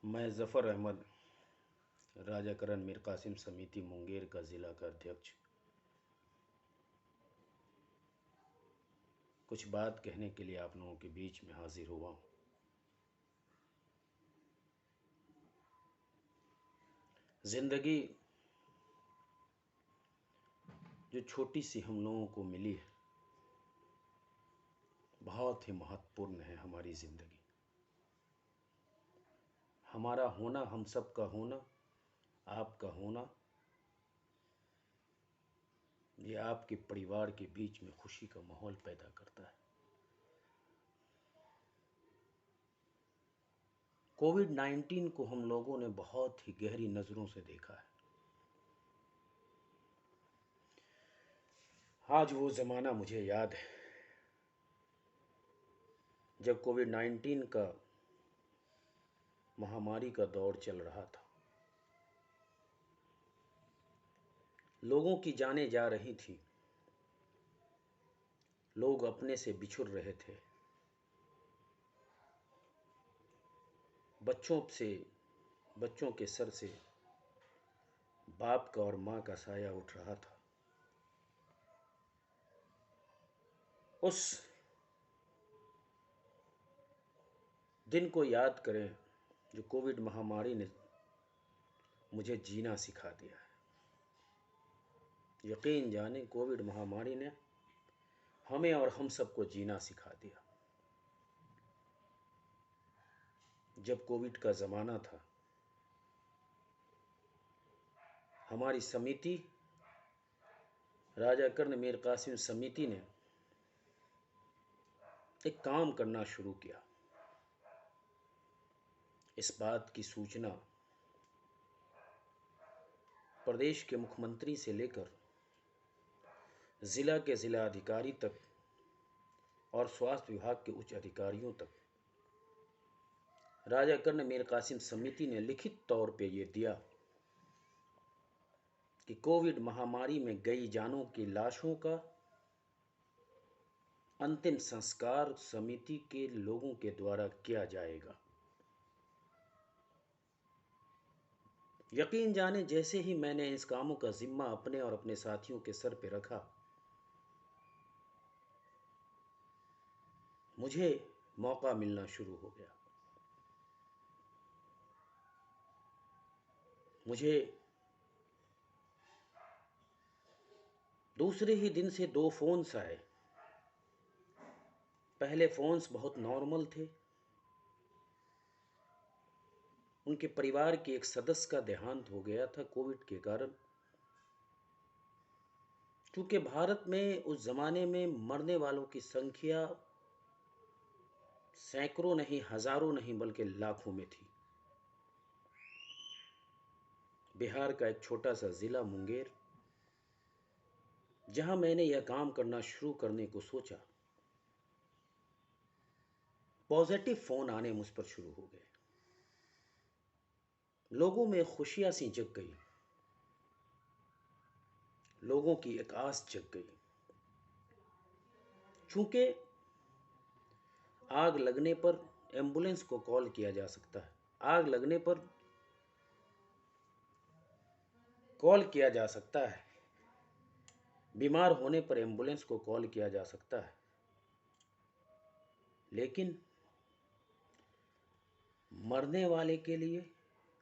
मैं ज़फ़र अहमद, राजाकरण मीर कासिम समिति मुंगेर का ज़िला का अध्यक्ष, कुछ बात कहने के लिए आप लोगों के बीच में हाजिर हुआ हूँ। ज़िंदगी जो छोटी सी हम लोगों को मिली है, बहुत ही महत्वपूर्ण है हमारी ज़िंदगी। हमारा होना, हम सब का होना, आपका होना, ये आपके परिवार के बीच में खुशी का माहौल पैदा करता है। कोविड-19 को हम लोगों ने बहुत ही गहरी नज़रों से देखा है। आज वो ज़माना मुझे याद है जब कोविड-19 का महामारी का दौर चल रहा था। लोगों की जानें जा रही थी, लोग अपने से बिछुड़ रहे थे, बच्चों के सर से बाप का और माँ का साया उठ रहा था। उस दिन को याद करें जो कोविड महामारी ने मुझे जीना सिखा दिया है। यकीन जाने कोविड महामारी ने हमें और हम सबको जीना सिखा दिया। जब कोविड का ज़माना था, हमारी समिति, राजाकरण मीर कासिम समिति ने एक काम करना शुरू किया। इस बात की सूचना प्रदेश के मुख्यमंत्री से लेकर ज़िला के ज़िला अधिकारी तक और स्वास्थ्य विभाग के उच्च अधिकारियों तक राजाकरण मीर कासिम समिति ने लिखित तौर पे ये दिया कि कोविड महामारी में गई जानों की लाशों का अंतिम संस्कार समिति के लोगों के द्वारा किया जाएगा। यकीन जाने जैसे ही मैंने इस कामों का जिम्मा अपने और अपने साथियों के सर पे रखा, मुझे मौका मिलना शुरू हो गया। मुझे दूसरे ही दिन से 2 फ़ोन्स आए। पहले फ़ोन्स बहुत नॉर्मल थे। उनके परिवार के एक सदस्य का देहांत हो गया था कोविड के कारण। क्योंकि भारत में उस ज़माने में मरने वालों की संख्या सैकड़ों नहीं, हज़ारों नहीं, बल्कि लाखों में थी। बिहार का एक छोटा सा ज़िला मुंगेर, जहां मैंने यह काम करना शुरू करने को सोचा, पॉजिटिव फ़ोन आने मुझ पर शुरू हो गए। लोगों में खुशियां सी जग गई, लोगों की एक आस जग गई। चूंकि आग लगने पर एम्बुलेंस को कॉल किया जा सकता है, आग लगने पर कॉल किया जा सकता है, बीमार होने पर एम्बुलेंस को कॉल किया जा सकता है, लेकिन मरने वाले के लिए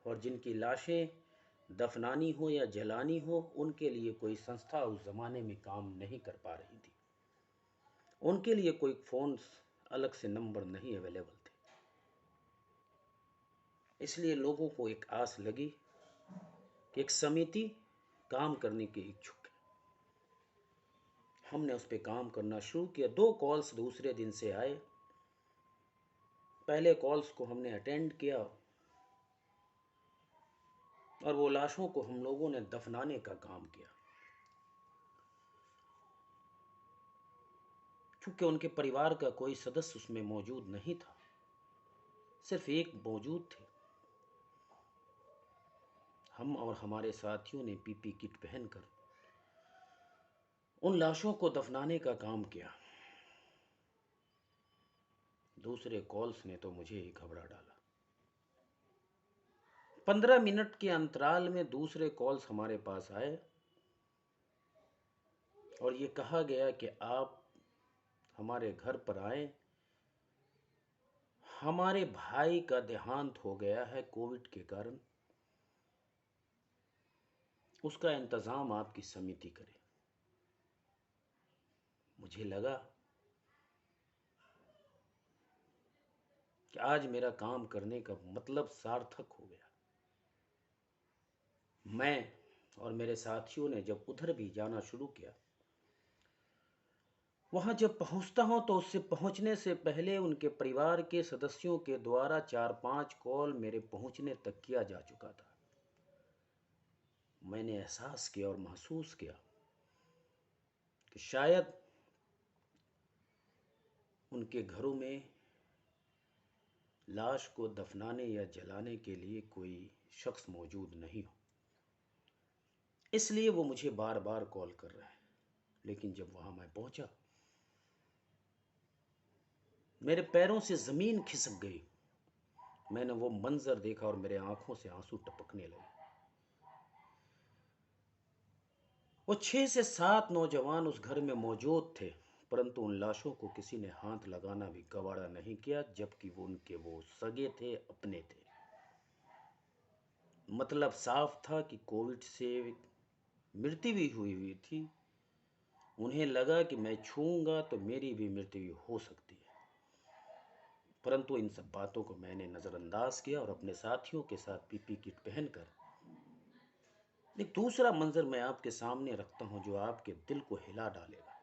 और जिनकी लाशें दफनानी हो या जलानी हो, उनके लिए कोई संस्था उस ज़माने में काम नहीं कर पा रही थी। उनके लिए कोई फ़ोन अलग से नंबर नहीं अवेलेबल थे। इसलिए लोगों को एक आस लगी कि एक समिति काम करने के इच्छुक है। हमने उस पर काम करना शुरू किया। 2 कॉल्स दूसरे दिन से आए। पहले कॉल्स को हमने अटेंड किया और वो लाशों को हम लोगों ने दफनाने का काम किया। क्योंकि उनके परिवार का कोई सदस्य उसमें मौजूद नहीं था, सिर्फ एक मौजूद थे। हम और हमारे साथियों ने पीपी किट पहनकर उन लाशों को दफनाने का काम किया। दूसरे कॉल्स ने तो मुझे ही घबरा डाला। 15 मिनट के अंतराल में दूसरे कॉल्स हमारे पास आए और ये कहा गया कि आप हमारे घर पर आए, हमारे भाई का देहांत हो गया है कोविड के कारण, उसका इंतज़ाम आपकी समिति करे। मुझे लगा कि आज मेरा काम करने का मतलब सार्थक हो गया। मैं और मेरे साथियों ने जब उधर भी जाना शुरू किया, वहां जब पहुंचता हूं तो उससे पहुंचने से पहले उनके परिवार के सदस्यों के द्वारा 4-5 कॉल मेरे पहुंचने तक किया जा चुका था। मैंने एहसास किया और महसूस किया कि शायद उनके घरों में लाश को दफनाने या जलाने के लिए कोई शख्स मौजूद नहीं हो, इसलिए वो मुझे बार बार कॉल कर रहे हैं। लेकिन जब वहां मैं पहुंचा, मेरे पैरों से ज़मीन खिसक गई। मैंने वो मंजर देखा और मेरे आंखों से आंसू टपकने लगे। वो 6 से 7 नौजवान उस घर में मौजूद थे, परंतु उन लाशों को किसी ने हाथ लगाना भी गवारा नहीं किया, जबकि वो सगे थे, अपने थे। मतलब साफ था कि कोविड से मृत्यु भी हुई थी। उन्हें लगा कि मैं छूऊंगा तो मेरी भी मृत्यु हो सकती है, परंतु इन सब बातों को मैंने नज़रअंदाज किया और अपने साथियों के साथ पीपी किट पहनकर एक दूसरा मंजर मैं आपके सामने रखता हूं जो आपके दिल को हिला डालेगा।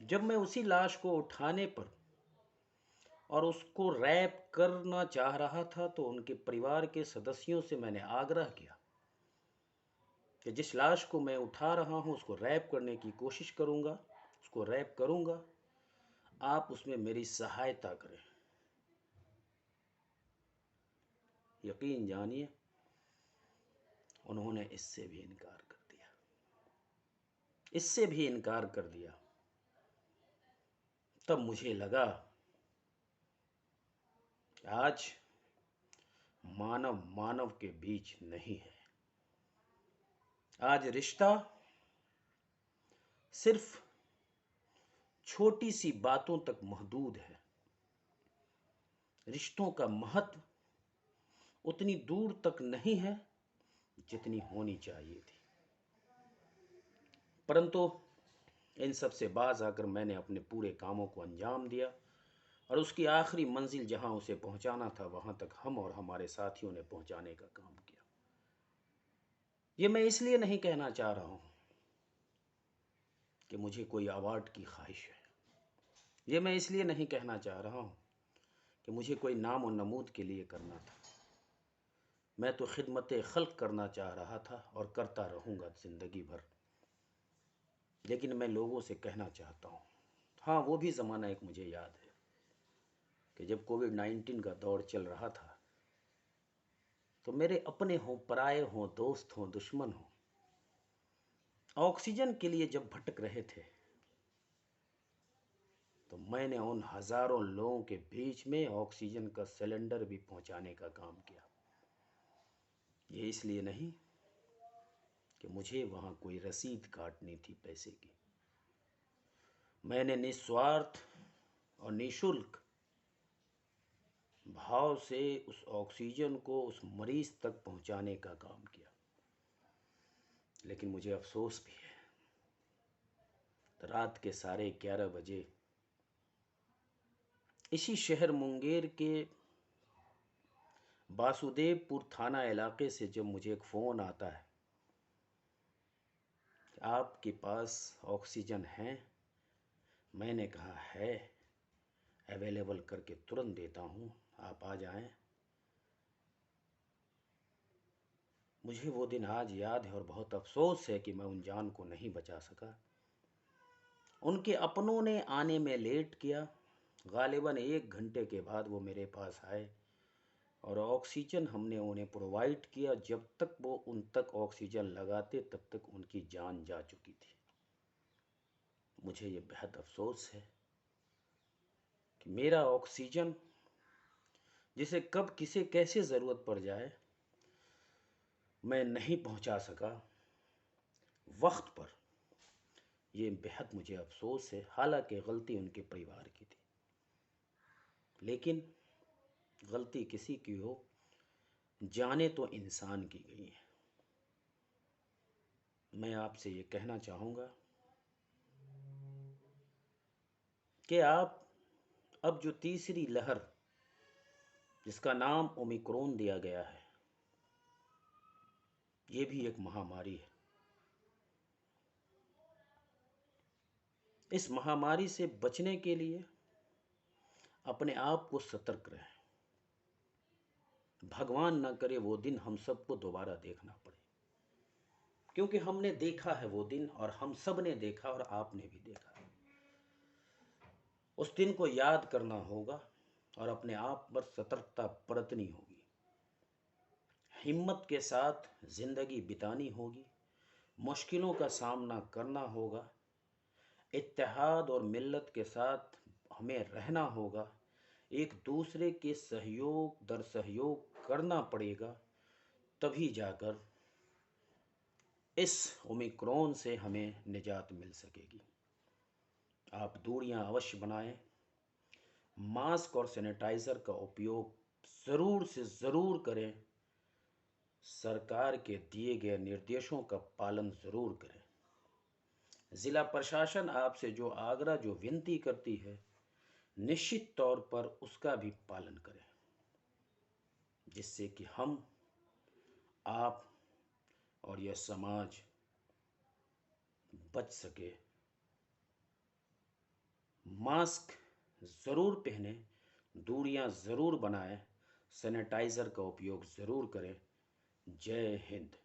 जब मैं उसी लाश को उठाने पर और उसको रैप करना चाह रहा था, तो उनके परिवार के सदस्यों से मैंने आग्रह किया कि जिस लाश को मैं उठा रहा हूं उसको रैप करने की कोशिश करूंगा, उसको रैप करूंगा, आप उसमें मेरी सहायता करें। यकीन जानिए, उन्होंने इससे भी इनकार कर दिया, इससे भी इनकार कर दिया। तब मुझे लगा कि आज मानव मानव के बीच नहीं है। आज रिश्ता सिर्फ छोटी सी बातों तक महदूद है। रिश्तों का महत्व उतनी दूर तक नहीं है जितनी होनी चाहिए थी। परंतु इन सब से बाज आकर मैंने अपने पूरे कामों को अंजाम दिया और उसकी आखिरी मंजिल जहां उसे पहुंचाना था, वहां तक हम और हमारे साथियों ने पहुंचाने का काम किया। ये मैं इसलिए नहीं कहना चाह रहा हूं कि मुझे कोई अवार्ड की ख्वाहिश है। ये मैं इसलिए नहीं कहना चाह रहा हूं कि मुझे कोई नाम और नमूद के लिए करना था। मैं तो खिदमत खल्क करना चाह रहा था और करता रहूँगा ज़िंदगी भर। लेकिन मैं लोगों से कहना चाहता हूँ, हाँ, वो भी ज़माना एक मुझे याद है कि जब कोविड-19 का दौर चल रहा था, तो मेरे अपने हों, पराए हों, दोस्त हों, दुश्मन हों, ऑक्सीजन के लिए जब भटक रहे थे, तो मैंने उन हज़ारों लोगों के बीच में ऑक्सीजन का सिलेंडर भी पहुंचाने का काम किया। ये इसलिए नहीं कि मुझे वहाँ कोई रसीद काटनी थी पैसे की। मैंने निस्वार्थ और निःशुल्क भाव से उस ऑक्सीजन को उस मरीज तक पहुंचाने का काम किया। लेकिन मुझे अफसोस भी है, रात के 11:30 बजे इसी शहर मुंगेर के वासुदेवपुर थाना इलाके से जब मुझे एक फ़ोन आता है, आपके पास ऑक्सीजन है? मैंने कहा है, अवेलेबल करके तुरंत देता हूँ, आप आ जाएं। मुझे वो दिन आज याद है और बहुत अफसोस है कि मैं उन जान को नहीं बचा सका। उनके अपनों ने आने में लेट किया। गालिबन 1 घंटे के बाद वो मेरे पास आए और ऑक्सीजन हमने उन्हें प्रोवाइड किया। जब तक वो उन तक ऑक्सीजन लगाते, तब तक उनकी जान जा चुकी थी। मुझे ये बेहद अफसोस है कि मेरा ऑक्सीजन जिसे कब किसे कैसे ज़रूरत पड़ जाए मैं नहीं पहुंचा सका वक्त पर, ये बेहद मुझे अफसोस है। हालांकि गलती उनके परिवार की थी, लेकिन गलती किसी की हो, जाने तो इंसान की गई है। मैं आपसे ये कहना चाहूँगा कि आप अब जो तीसरी लहर, जिसका नाम ओमिक्रॉन दिया गया है, ये भी एक महामारी है। इस महामारी से बचने के लिए अपने आप को सतर्क रहें। भगवान ना करे वो दिन हम सबको दोबारा देखना पड़े, क्योंकि हमने देखा है वो दिन, और हम सब ने देखा और आपने भी देखा है। उस दिन को याद करना होगा और अपने आप पर सतर्कता बरतनी होगी। हिम्मत के साथ जिंदगी बितानी होगी, मुश्किलों का सामना करना होगा, इत्तेहाद और मिल्लत के साथ हमें रहना होगा, एक दूसरे के सहयोग दर सहयोग करना पड़ेगा, तभी जाकर इस ओमिक्रॉन से हमें निजात मिल सकेगी। आप दूरियां अवश्य बनाएं, मास्क और सैनिटाइज़र का उपयोग ज़रूर से ज़रूर करें, सरकार के दिए गए निर्देशों का पालन ज़रूर करें। ज़िला प्रशासन आपसे जो आग्रह, जो विनती करती है, निश्चित तौर पर उसका भी पालन करें, जिससे कि हम, आप और यह समाज बच सके। मास्क ज़रूर पहने, दूरियां ज़रूर बनाएं, सैनिटाइज़र का उपयोग ज़रूर करें। जय हिंद।